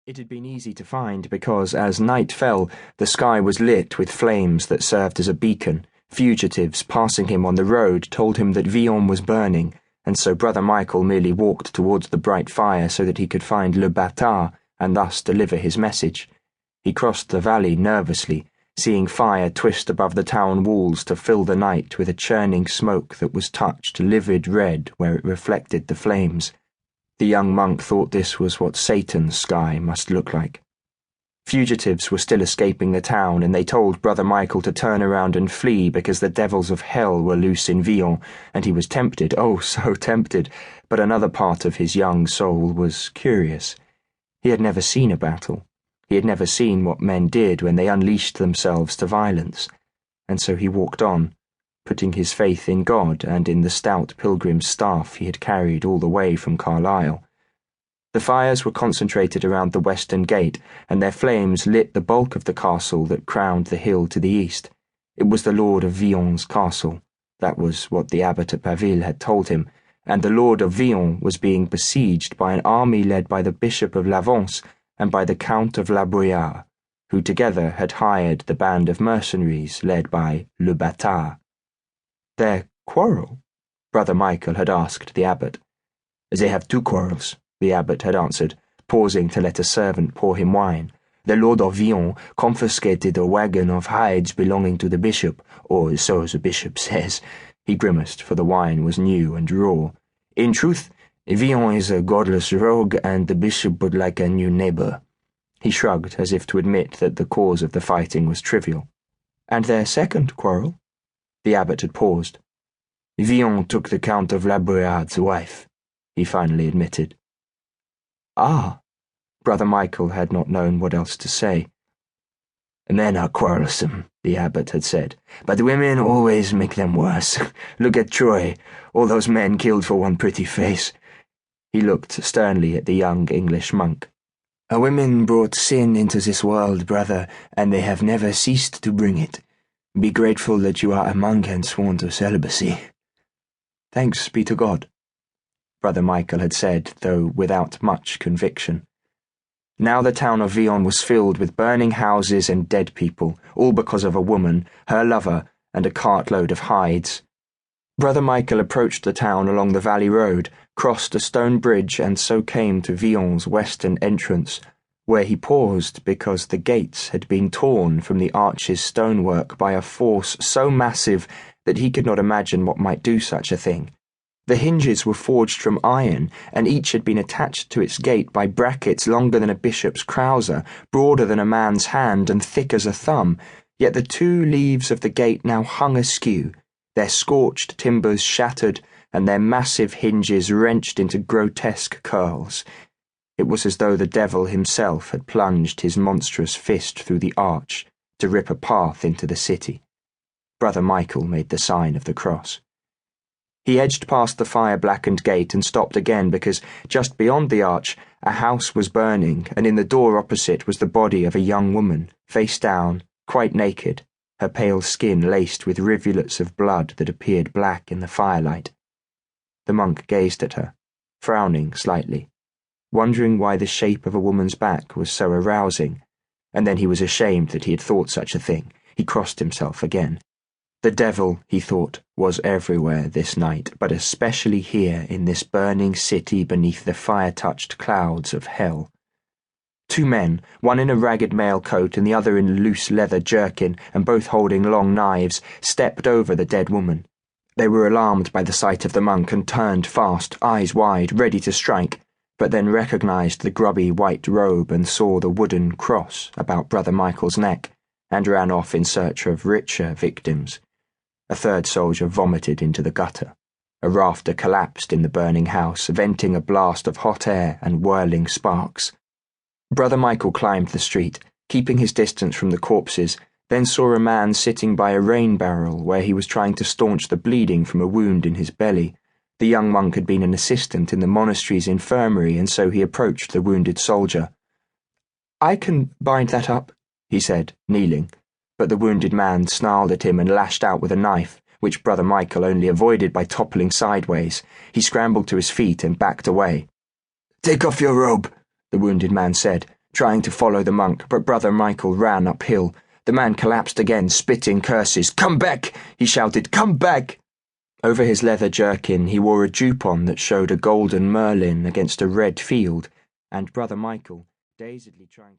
It had been easy to find because, as night fell, the sky was lit with flames that served as a beacon. Fugitives passing him on the road told him that Vion was burning, and so Brother Michael merely walked towards the bright fire so that he could find Le Bâtard and thus deliver his message. He crossed the valley nervously, seeing fire twist above the town walls to fill the night with a churning smoke that was touched livid red where it reflected the flames. The young monk thought this was what Satan's sky must look like. Fugitives were still escaping the town, and they told Brother Michael to turn around and flee because the devils of hell were loose in Vion, and he was tempted, oh so tempted, but another part of his young soul was curious. He had never seen a battle. He had never seen what men did when they unleashed themselves to violence, and so he walked on, putting his faith in God and in the stout pilgrim's staff he had carried all the way from Carlisle. The fires were concentrated around the western gate, and their flames lit the bulk of the castle that crowned the hill to the east. It was the Lord of Vion's castle. That was what the abbot at Paville had told him, and the Lord of Vion was being besieged by an army led by the Bishop of Lavence and by the Count of La Bruyère, who together had hired the band of mercenaries led by Le Bâtard. Their quarrel? Brother Michael had asked the abbot. They have two quarrels, the abbot had answered, pausing to let a servant pour him wine. The Lord of Vion confiscated a wagon of hides belonging to the bishop, or so the bishop says. He grimaced, for the wine was new and raw. In truth, Vion is a godless rogue, and the bishop would like a new neighbour. He shrugged, as if to admit that the cause of the fighting was trivial. And their second quarrel? The abbot had paused. Vion took the Count of La Bruyère's wife, he finally admitted. Ah, Brother Michael had not known what else to say. Men are quarrelsome, the abbot had said, but women always make them worse. Look at Troy, all those men killed for one pretty face. He looked sternly at the young English monk. Women brought sin into this world, brother, and they have never ceased to bring it. Be grateful that you are a monk and sworn to celibacy. Thanks be to God, Brother Michael had said, though without much conviction. Now the town of Vion was filled with burning houses and dead people, all because of a woman, her lover, and a cartload of hides. Brother Michael approached the town along the valley road, crossed a stone bridge, and so came to Vion's western entrance, where he paused because the gates had been torn from the arch's stonework by a force so massive that he could not imagine what might do such a thing. The hinges were forged from iron, and each had been attached to its gate by brackets longer than a bishop's trouser, broader than a man's hand, and thick as a thumb, yet the two leaves of the gate now hung askew, their scorched timbers shattered, and their massive hinges wrenched into grotesque curls. It was as though the devil himself had plunged his monstrous fist through the arch to rip a path into the city. Brother Michael made the sign of the cross. He edged past the fire-blackened gate and stopped again because, just beyond the arch, a house was burning, and in the door opposite was the body of a young woman, face down, quite naked, her pale skin laced with rivulets of blood that appeared black in the firelight. The monk gazed at her, frowning slightly, wondering why the shape of a woman's back was so arousing, and then he was ashamed that he had thought such a thing. He crossed himself again. The devil, he thought, was everywhere this night, but especially here in this burning city beneath the fire-touched clouds of hell. Two men, one in a ragged mail coat and the other in a loose leather jerkin, and both holding long knives, stepped over the dead woman. They were alarmed by the sight of the monk and turned fast, eyes wide, ready to strike, but then recognized the grubby white robe and saw the wooden cross about Brother Michael's neck, and ran off in search of richer victims. A third soldier vomited into the gutter. A rafter collapsed in the burning house, venting a blast of hot air and whirling sparks. Brother Michael climbed the street, keeping his distance from the corpses, then saw a man sitting by a rain barrel where he was trying to staunch the bleeding from a wound in his belly. The young monk had been an assistant in the monastery's infirmary, and so he approached the wounded soldier. "I can bind that up," he said, kneeling, but the wounded man snarled at him and lashed out with a knife, which Brother Michael only avoided by toppling sideways. He scrambled to his feet and backed away. "Take off your robe," the wounded man said, trying to follow the monk, but Brother Michael ran uphill. The man collapsed again, spitting curses. "Come back!" he shouted. "Come back!" Over his leather jerkin he wore a jupon that showed a golden merlin against a red field, and Brother Michael, dazedly trying to